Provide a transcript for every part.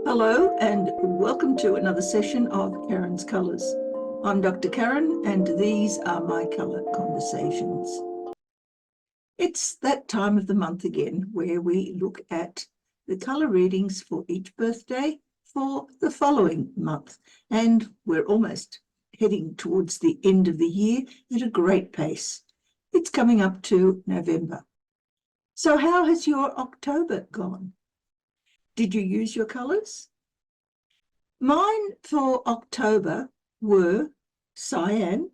Hello and welcome to another session of Karen's Colours. I'm Dr. Karen and these are my colour conversations. It's that time of the month again where we look at the colour readings for each birthday for the following month, and we're almost heading towards the end of the year at a great pace. It's coming up to November. So how has your October gone? Did you use your colours? Mine for October were cyan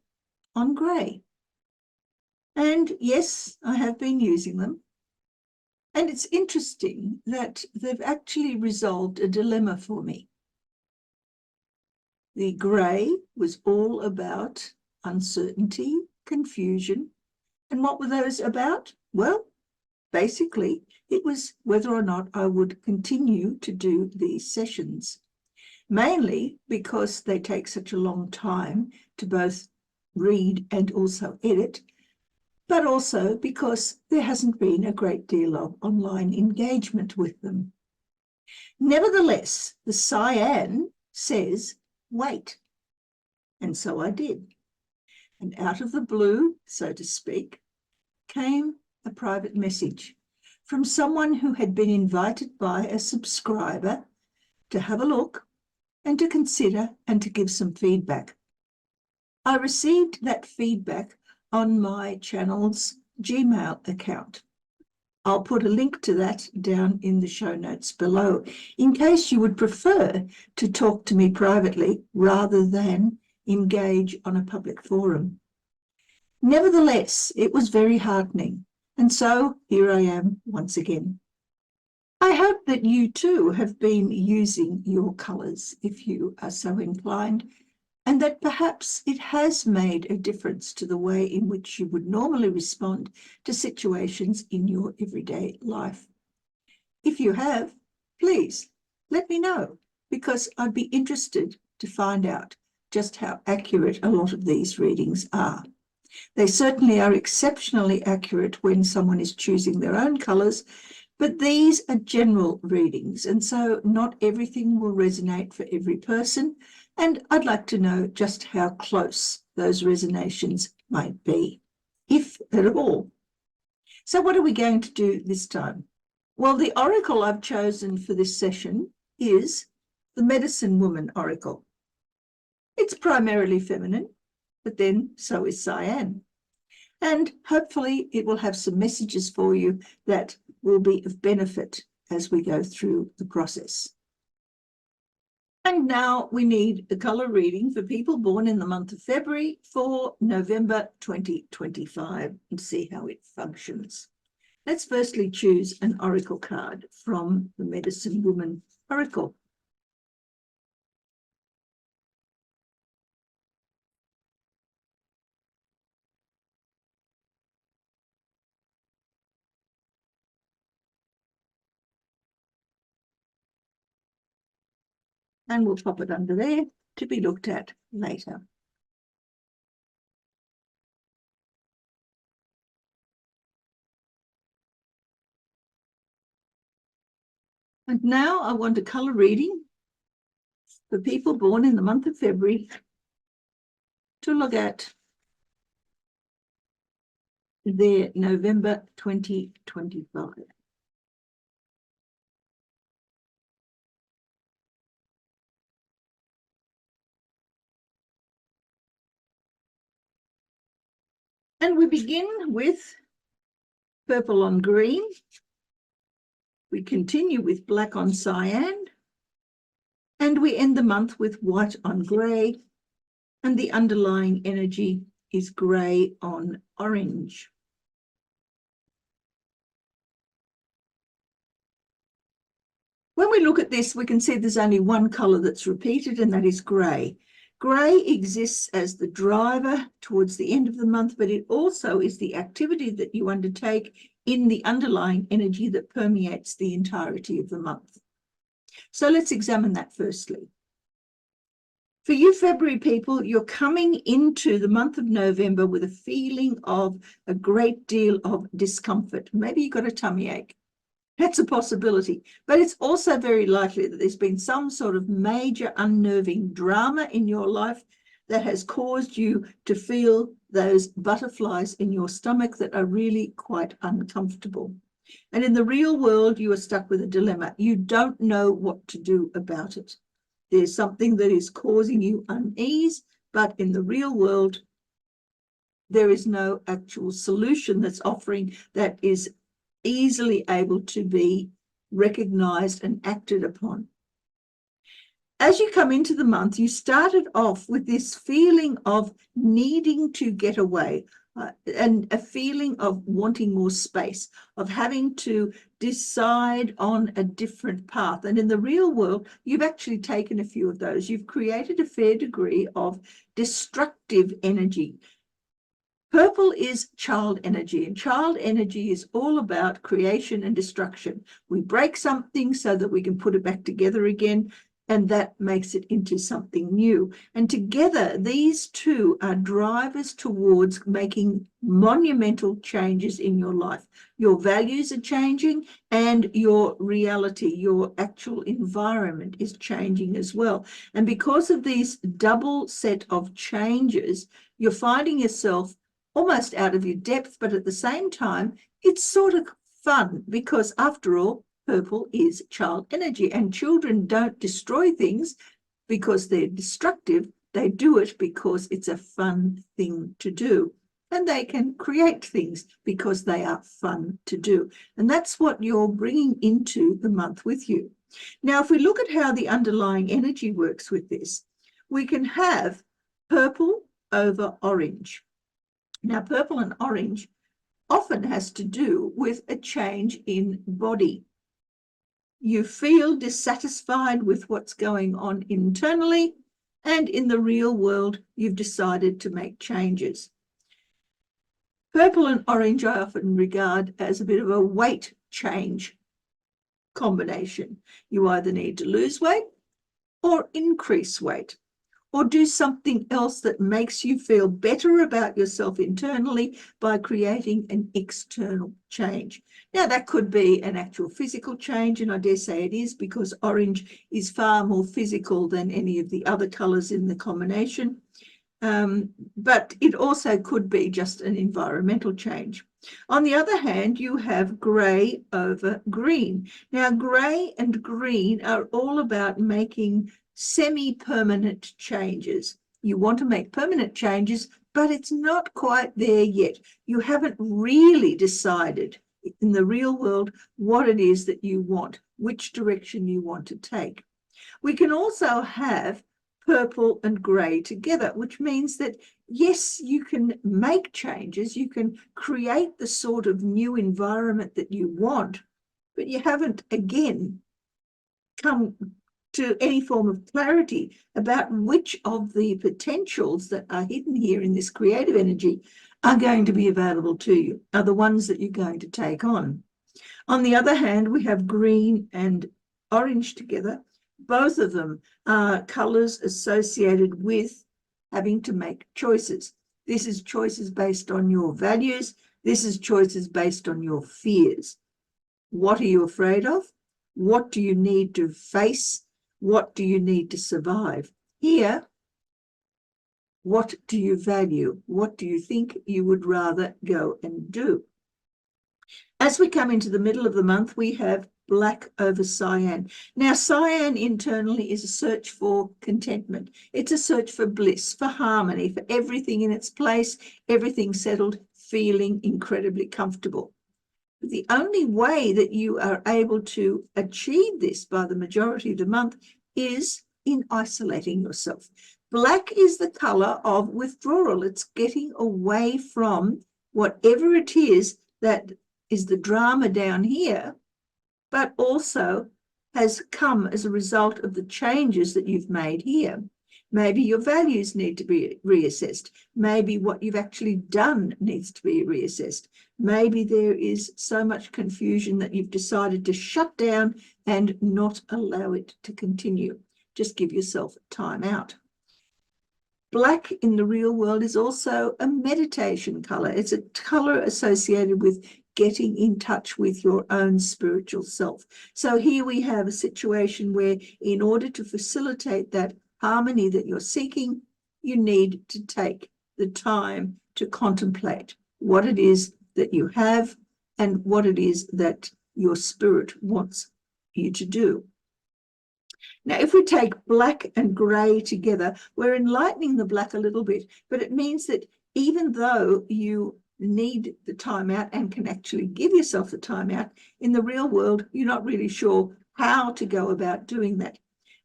on grey. And yes, I have been using them. And it's interesting that they've actually resolved a dilemma for me. The grey was all about uncertainty, confusion. And what were those about? Well, basically, it was whether or not I would continue to do these sessions. Mainly because they take such a long time to both read and also edit, but also because there hasn't been a great deal of online engagement with them. Nevertheless, the cyan says, wait. And so I did. And out of the blue, so to speak, came a private message from someone who had been invited by a subscriber to have a look and to consider and to give some feedback. I received that feedback on my channel's Gmail account. I'll put a link to that down in the show notes below, in case you would prefer to talk to me privately rather than engage on a public forum. Nevertheless, it was very heartening, and so here I am once again. I hope that you too have been using your colours if you are so inclined, and that perhaps it has made a difference to the way in which you would normally respond to situations in your everyday life. If you have, please let me know, because I'd be interested to find out just how accurate a lot of these readings are. They certainly are exceptionally accurate when someone is choosing their own colours, but these are general readings, and so not everything will resonate for every person, and I'd like to know just how close those resonations might be, if at all. So what are we going to do this time? Well, the oracle I've chosen for this session is the Medicine Woman Oracle. It's primarily feminine, but then so is cyan. And hopefully it will have some messages for you that will be of benefit as we go through the process. And now we need a colour reading for people born in the month of February for November 2025 and see how it functions. Let's firstly choose an oracle card from the Medicine Woman Oracle. And we'll pop it under there to be looked at later. And now I want a colour reading for people born in the month of February to look at their November 2025. And we begin with purple on green. We continue with black on cyan. And we end the month with white on grey. And the underlying energy is grey on orange. When we look at this, we can see there's only one colour that's repeated, and that is grey. Grey exists as the driver towards the end of the month, but it also is the activity that you undertake in the underlying energy that permeates the entirety of the month. So let's examine that firstly. For you February people, you're coming into the month of November with a feeling of a great deal of discomfort. Maybe you've got a tummy ache. That's a possibility. But it's also very likely that there's been some sort of major unnerving drama in your life that has caused you to feel those butterflies in your stomach that are really quite uncomfortable. And in the real world, you are stuck with a dilemma. You don't know what to do about it. There's something that is causing you unease, but in the real world, there is no actual solution that's offering that is easily able to be recognized and acted upon. As you come into the month, you started off with this feeling of needing to get away, and a feeling of wanting more space, of having to decide on a different path. And in the real world, you've actually taken a few of those. You've created a fair degree of destructive energy. Purple is child energy, and child energy is all about creation and destruction. We break something so that we can put it back together again, and that makes it into something new. And together, these two are drivers towards making monumental changes in your life. Your values are changing, and your reality, your actual environment is changing as well. And because of these double set of changes, you're finding yourself almost out of your depth, but at the same time, it's sort of fun because after all, purple is child energy, and children don't destroy things because they're destructive. They do it because it's a fun thing to do, and they can create things because they are fun to do. And that's what you're bringing into the month with you. Now, if we look at how the underlying energy works with this, we can have purple over orange. Now, purple and orange often has to do with a change in body. You feel dissatisfied with what's going on internally, and in the real world, you've decided to make changes. Purple and orange I often regard as a bit of a weight change combination. You either need to lose weight or increase weight, or do something else that makes you feel better about yourself internally by creating an external change. Now, that could be an actual physical change, and I dare say it is, because orange is far more physical than any of the other colours in the combination. But it also could be just an environmental change. On the other hand, you have grey over green. Now, grey and green are all about making semi-permanent changes. You want to make permanent changes, but it's not quite there yet. You haven't really decided in the real world what it is that you want, which direction you want to take. We can also have purple and grey together, which means that, yes, you can make changes, you can create the sort of new environment that you want, but you haven't, again, come to any form of clarity about which of the potentials that are hidden here in this creative energy are going to be available to you, are the ones that you're going to take on. On the other hand, we have green and orange together. Both of them are colours associated with having to make choices. This is choices based on your values. This is choices based on your fears. What are you afraid of? What do you need to face? What do you need to survive? Here, what do you value? What do you think you would rather go and do? As we come into the middle of the month, we have black over cyan. Now, cyan internally is a search for contentment. It's a search for bliss, for harmony, for everything in its place, everything settled, feeling incredibly comfortable. But the only way that you are able to achieve this by the majority of the month is in isolating yourself. Black is the color of withdrawal. It's getting away from whatever it is that is the drama down here, but also has come as a result of the changes that you've made here. Maybe your values need to be reassessed. Maybe what you've actually done needs to be reassessed. Maybe there is so much confusion that you've decided to shut down and not allow it to continue. Just give yourself time out. Black in the real world is also a meditation color. It's a color associated with getting in touch with your own spiritual self. So here we have a situation where in order to facilitate that harmony that you're seeking, you need to take the time to contemplate what it is that you have and what it is that your spirit wants you to do. Now, if we take black and grey together, we're enlightening the black a little bit, but it means that even though you need the time out and can actually give yourself the time out, in the real world, you're not really sure how to go about doing that.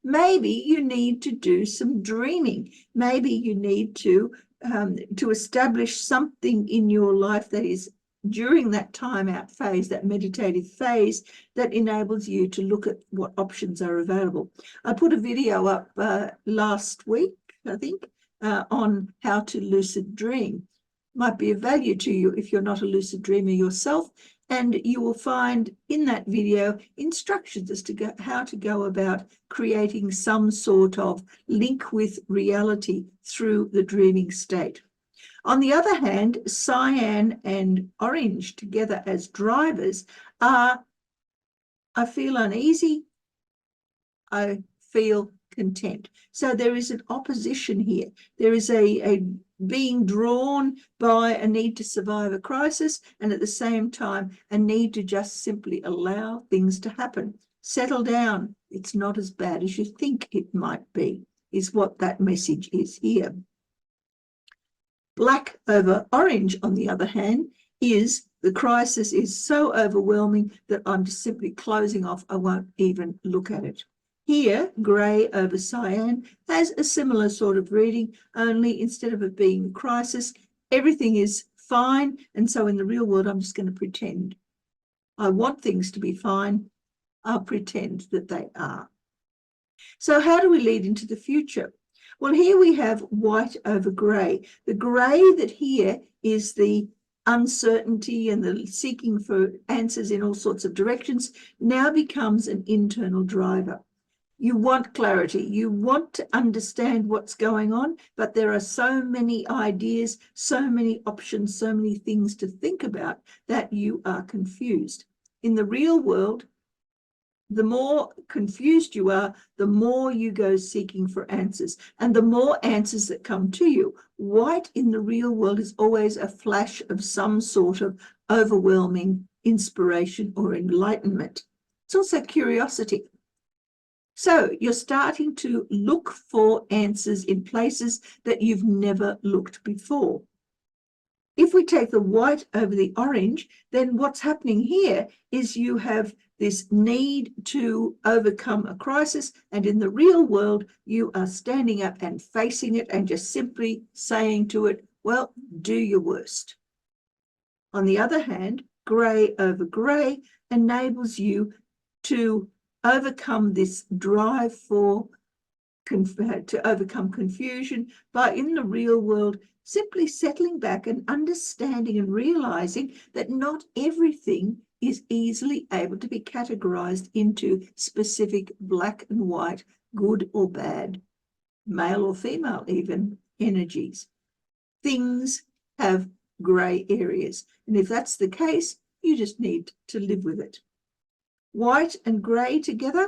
Maybe you need to do some dreaming. Maybe you need to establish something in your life that is during that time out phase, that meditative phase, that enables you to look at what options are available. I put a video up last week, I think, on how to lucid dream. Might be of value to you if you're not a lucid dreamer yourself, and you will find in that video instructions as to how to go about creating some sort of link with reality through the dreaming state. On the other hand, cyan and orange together as drivers are, I feel uneasy, I feel content. So there is an opposition here. There is a being drawn by a need to survive a crisis, and at the same time, a need to just simply allow things to happen. Settle down. It's not as bad as you think it might be, is what that message is here. Black over orange, on the other hand, is the crisis is so overwhelming that I'm just simply closing off. I won't even look at it. Here, grey over cyan has a similar sort of reading, only instead of it being a crisis, everything is fine. And so in the real world, I'm just going to pretend. I want things to be fine. I'll pretend that they are. So how do we lead into the future? Well, here we have white over grey. The grey that here is the uncertainty and the seeking for answers in all sorts of directions now becomes an internal driver. You want clarity. You want to understand what's going on, but there are so many ideas, so many options, so many things to think about that you are confused. In the real world, the more confused you are, the more you go seeking for answers, and the more answers that come to you. White in the real world is always a flash of some sort of overwhelming inspiration or enlightenment. It's also curiosity. So you're starting to look for answers in places that you've never looked before. If we take the white over the orange, then what's happening here is you have this need to overcome a crisis, and in the real world, you are standing up and facing it and just simply saying to it, well, do your worst. On the other hand, grey over grey enables you to overcome this drive to overcome confusion by, in the real world, simply settling back and understanding and realizing that not everything is easily able to be categorized into specific black and white, good or bad, male or female even, energies. Things have grey areas, and if that's the case, you just need to live with it. White and grey together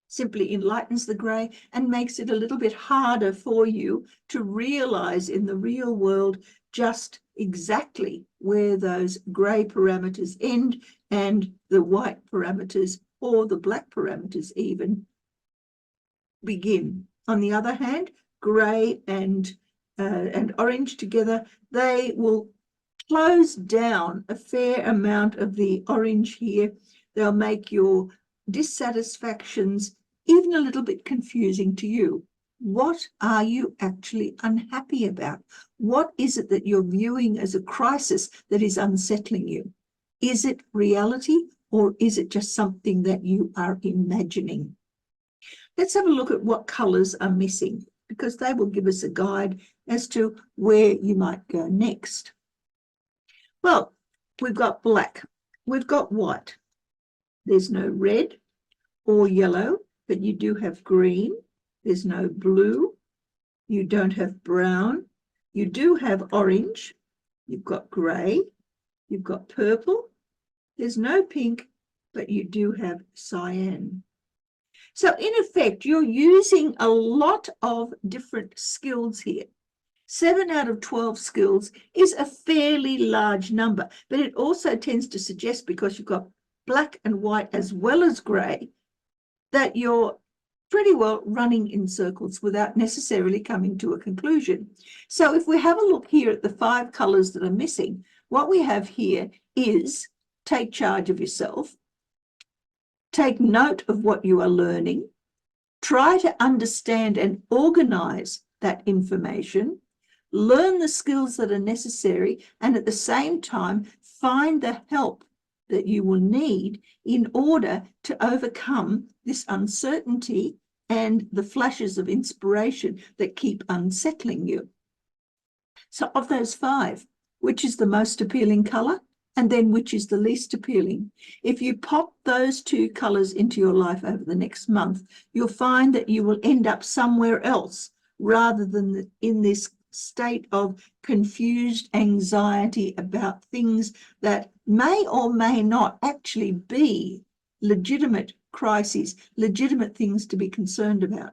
simply enlightens the grey and makes it a little bit harder for you to realize in the real world just exactly where those grey parameters end and the white parameters or the black parameters even begin. On the other hand, grey and orange together, they will close down a fair amount of the orange here. They'll make your dissatisfactions even a little bit confusing to you. What are you actually unhappy about? What is it that you're viewing as a crisis that is unsettling you? Is it reality, or is it just something that you are imagining? Let's have a look at what colours are missing, because they will give us a guide as to where you might go next. Well, we've got black, we've got white. There's no red or yellow, but you do have green. There's no blue. You don't have brown. You do have orange. You've got grey. You've got purple. There's no pink, but you do have cyan. So in effect, you're using a lot of different skills here. 7 out of 12 skills is a fairly large number, but it also tends to suggest, because you've got black and white as well as grey, that you're pretty well running in circles without necessarily coming to a conclusion. So if we have a look here at the 5 colours that are missing, what we have here is take charge of yourself, take note of what you are learning, try to understand and organise that information, learn the skills that are necessary, and at the same time find the help that you will need in order to overcome this uncertainty and the flashes of inspiration that keep unsettling you. So of those 5, which is the most appealing colour, and then which is the least appealing? If you pop those 2 colours into your life over the next month, you'll find that you will end up somewhere else rather than in this state of confused anxiety about things that may or may not actually be legitimate crises, legitimate things to be concerned about.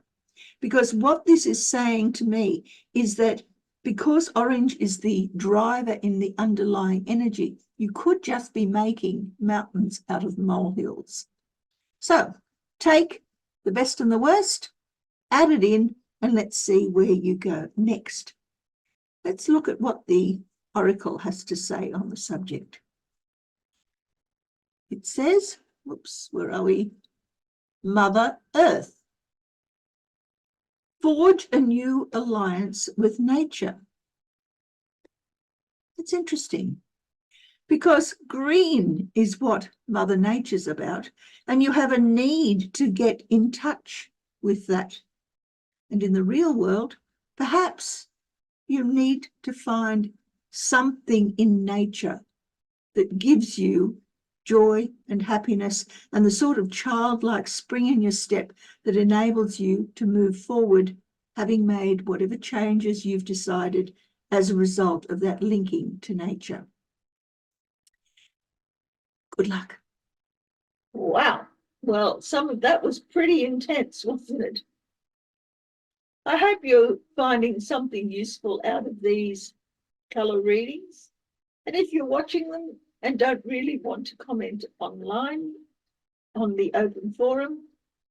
Because what this is saying to me is that because orange is the driver in the underlying energy, you could just be making mountains out of molehills. So take the best and the worst, add it in, and let's see where you go next. Let's look at what the oracle has to say on the subject. It says, whoops, where are we? Mother Earth. Forge a new alliance with nature. It's interesting because green is what Mother Nature's about, and you have a need to get in touch with that. And in the real world, perhaps you need to find something in nature that gives you joy and happiness and the sort of childlike spring in your step that enables you to move forward, having made whatever changes you've decided as a result of that linking to nature. Good luck. Wow. Well, some of that was pretty intense, wasn't it? I hope you're finding something useful out of these colour readings. And if you're watching them and don't really want to comment online on the open forum,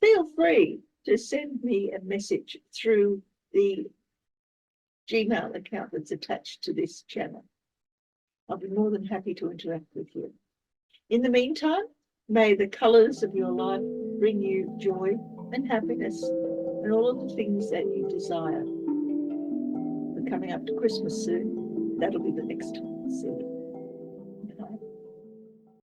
feel free to send me a message through the Gmail account that's attached to this channel. I'll be more than happy to interact with you. In the meantime, may the colours of your life bring you joy and happiness and all of the things that you desire. We're coming up to Christmas soon. That'll be the next time.